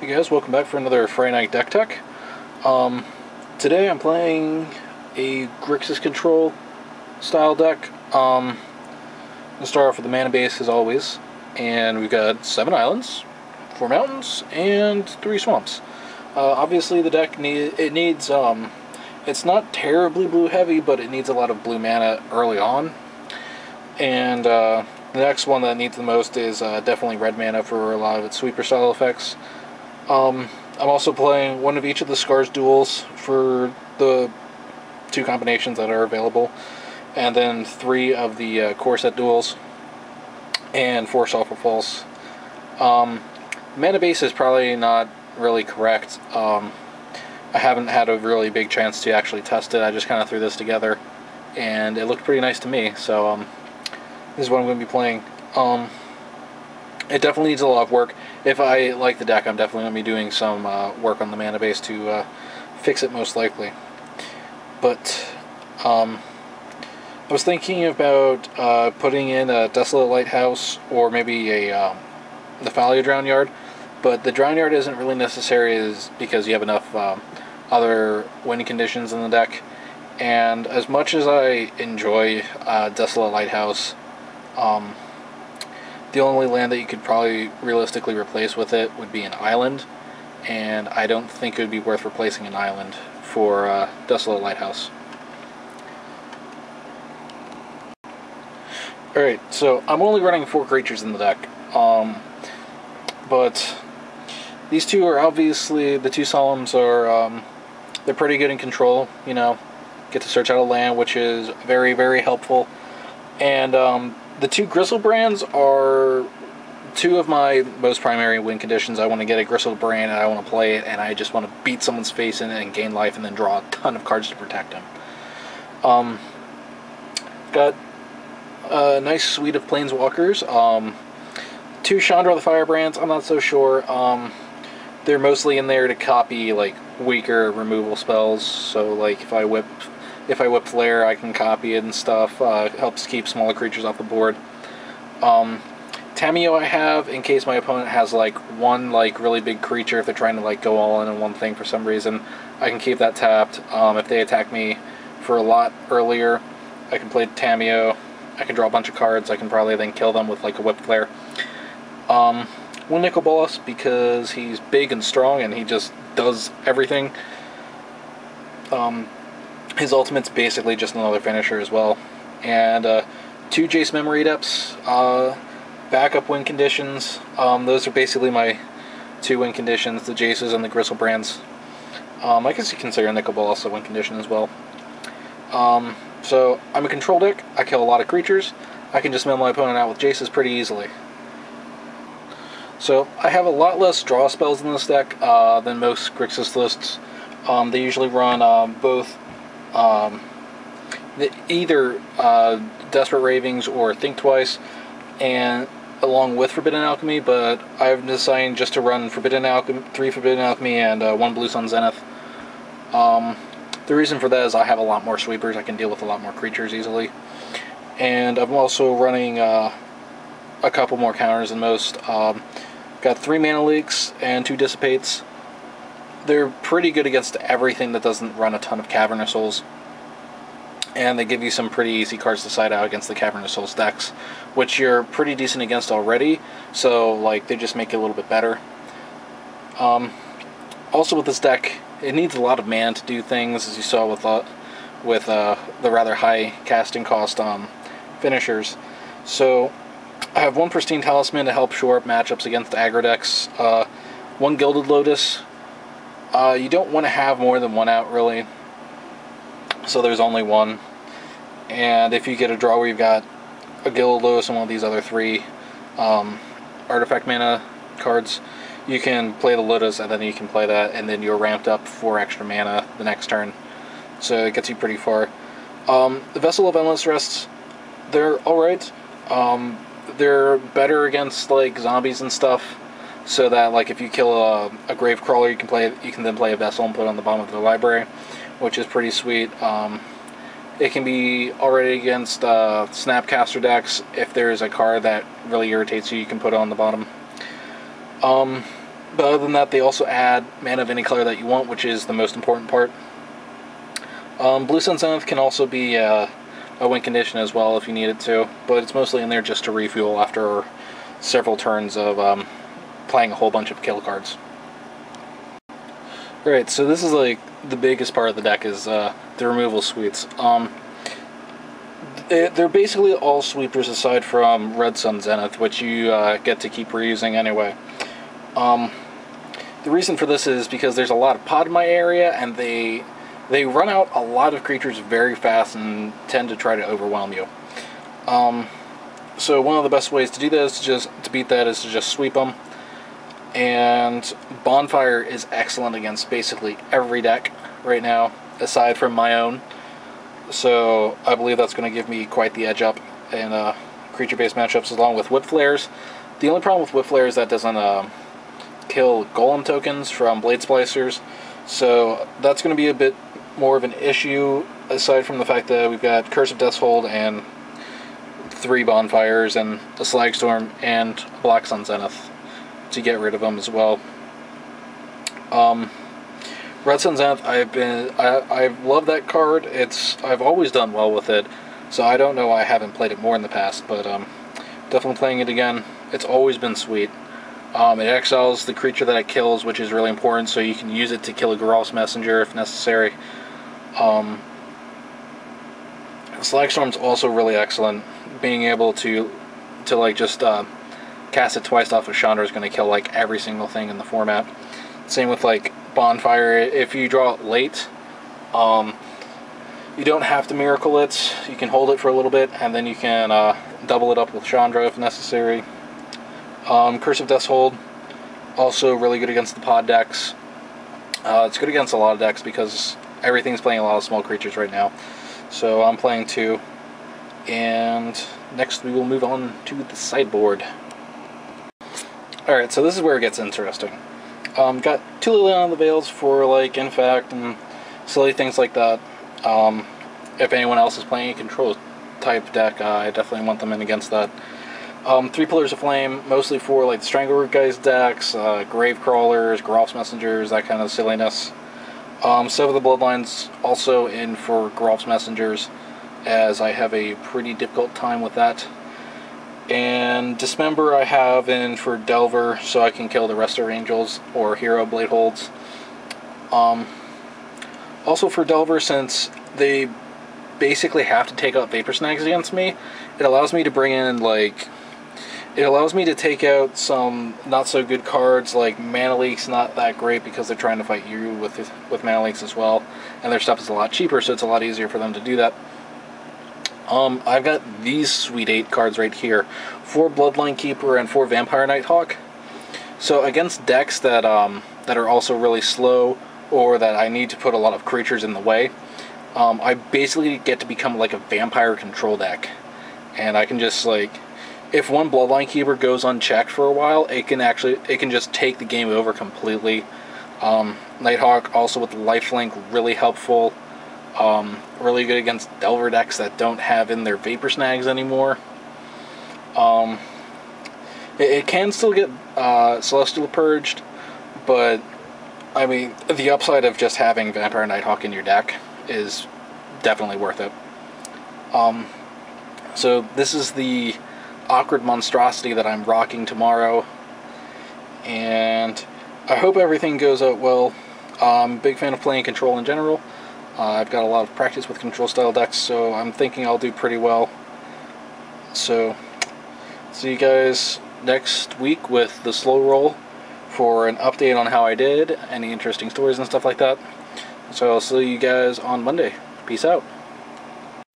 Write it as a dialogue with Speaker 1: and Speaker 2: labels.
Speaker 1: Hey guys, welcome back for another Friday Night Deck Tech. Today I'm playing a Grixis control style deck. I'll start off with the mana base as always, and we've got 7 islands, 4 mountains, and 3 swamps. Obviously the deck needs it's not terribly blue heavy, but it needs a lot of blue mana early on. And the next one that needs the most is definitely red mana for a lot of its sweeper style effects. I'm also playing one of each of the Scars duels for the 2 combinations that are available, and then 3 of the core set duels, and 4 Sulfur Falls. Mana base is probably not really correct. I haven't had a really big chance to actually test it. I just kind of threw this together, and it looked pretty nice to me, so this is what I'm going to be playing. It definitely needs a lot of work. If I like the deck, I'm definitely going to be doing some work on the mana base to fix it most likely. But I was thinking about putting in a Desolate Lighthouse or maybe a the Thalia Drown Yard, but the Drown Yard isn't really necessary because you have enough other win conditions in the deck. And as much as I enjoy Desolate Lighthouse, the only land that you could probably realistically replace with it would be an island, and I don't think it would be worth replacing an island for Desolate Lighthouse. Alright, so I'm only running 4 creatures in the deck, but these 2 are obviously, the 2 Solemns are, they're pretty good in control, you know, get to search out a land, which is very, very helpful, and the 2 Gristlebrand are 2 of my most primary win conditions. I want to get a Gristlebrand and I want to play it, and I just want to beat someone's face in it and gain life and then draw a ton of cards to protect them. Got a nice suite of Planeswalkers. 2 Chandra the Firebrands, I'm not so sure. They're mostly in there to copy like weaker removal spells, so like if I whip Flare, I can copy it and stuff. Helps keep smaller creatures off the board. Tamiyo I have in case my opponent has like one like really big creature. If they're trying to like go all in on one thing for some reason, I can keep that tapped. If they attack me for a lot earlier, I can play Tamiyo. I can draw a bunch of cards. I can probably then kill them with like a Whip Flare. 1 Nicol Bolas because he's big and strong and he just does everything. His ultimate's basically just another finisher as well. And 2 Jace Memory Adepts, backup win conditions. Those are basically my 2 win conditions, the Jaces and the Gristlebrands. I guess you consider Nicol Bolas a win condition as well. So I'm a control deck. I kill a lot of creatures. I can just mill my opponent out with Jaces pretty easily. So I have a lot less draw spells in this deck than most Grixis lists. They usually run both either Desperate Ravings or Think Twice, and along with Forbidden Alchemy, but I've decided just to run 3 Forbidden Alchemy and 1 Blue Sun Zenith. The reason for that is I have a lot more sweepers. I can deal with a lot more creatures easily, and I'm also running a couple more counters than most. Got 3 Mana Leaks and 2 Dissipates. They're pretty good against everything that doesn't run a ton of Cavernous Souls. And they give you some pretty easy cards to side out against the Cavernous Souls decks, which you're pretty decent against already, so like they just make it a little bit better. Also with this deck, it needs a lot of mana to do things, as you saw with the rather high casting cost finishers. So I have 1 Pristine Talisman to help shore up matchups against aggro decks, 1 Gilded Lotus. You don't want to have more than 1 out, really, so there's only 1. And if you get a draw where you've got a Gilded Lotus and one of these other 3 artifact mana cards, you can play the Lotus, and then you can play that, and then you're ramped up 4 extra mana the next turn. So it gets you pretty far. The Vessel of Endless Rests, they're alright. They're better against like zombies and stuff, so that like if you kill a Gravecrawler, you can then play a Vessel and put it on the bottom of the library, which is pretty sweet. It can be already against Snapcaster decks. If there's a card that really irritates you, you can put it on the bottom. But other than that, they also add mana of any color that you want, which is the most important part. Blue Sun Zenith can also be a win condition as well if you need it to, but it's mostly in there just to refuel after several turns of playing a whole bunch of kill cards. Right, so this is like the biggest part of the deck is the removal suites. They're basically all sweepers aside from Red Sun Zenith, which you get to keep reusing anyway. The reason for this is because there's a lot of pod in my area, and they run out a lot of creatures very fast and tend to try to overwhelm you. So one of the best ways to do this, to beat that, is to just sweep them. And Bonfire is excellent against basically every deck right now, aside from my own. So I believe that's going to give me quite the edge up in creature-based matchups, along with Whip Flares. The only problem with Whip Flare is that doesn't kill Golem tokens from Blade Splicers, so that's going to be a bit more of an issue, aside from the fact that we've got Curse of Death's Hold and 3 Bonfires and a Slag Storm and Black Sun Zenith to get rid of them as well. Red Sun Zenith, I've loved that card. I've always done well with it, so I don't know why I haven't played it more in the past, but definitely playing it again. It's always been sweet. It exiles the creature that it kills, which is really important, so you can use it to kill a Geralf's Messenger if necessary. Slag Storm's also really excellent. Being able to like just cast it twice off of Chandra is going to kill like every single thing in the format. Same with like Bonfire. If you draw it late, you don't have to miracle it. You can hold it for a little bit, and then you can double it up with Chandra if necessary. Curse of Death's Hold, also really good against the pod decks. It's good against a lot of decks because everything's playing a lot of small creatures right now. So I'm playing 2. And next we will move on to the sideboard. Alright, so this is where it gets interesting. Got 2 Liliana the Veils for like Infact and silly things like that. If anyone else is playing a control type deck, I definitely want them in against that. 3 Pillars of Flame, mostly for like the Strangleroot guys decks, Grave Crawlers, Geralf's Messengers, that kind of silliness. Sever the Bloodlines also in for Geralf's Messengers, as I have a pretty difficult time with that. And Dismember I have in for Delver, so I can kill the rest of Angels or Hero Blade Holds. Also for Delver, since they basically have to take out Vapor Snags against me, it allows me to bring in like... It allows me to take out some not-so-good cards, like Mana Leak's not that great because they're trying to fight you with Mana Leaks as well, and their stuff is a lot cheaper, so it's a lot easier for them to do that. I've got these sweet 8 cards right here, 4 Bloodline Keeper and 4 Vampire Nighthawk. So against decks that are also really slow, or that I need to put a lot of creatures in the way, I basically get to become like a vampire control deck, and I can just like... If one Bloodline Keeper goes unchecked for a while, it can just take the game over completely. Nighthawk also with Lifelink, really helpful. Really good against Delver decks that don't have in their Vapor Snags anymore. It can still get Celestial Purged, but I mean, the upside of just having Vampire Nighthawk in your deck is definitely worth it. So this is the awkward monstrosity that I'm rocking tomorrow, and I hope everything goes out well. I'm a big fan of playing control in general. I've got a lot of practice with control style decks, so I'm thinking I'll do pretty well. So see you guys next week with the slow roll for an update on how I did, any interesting stories and stuff like that. So I'll see you guys on Monday. Peace out.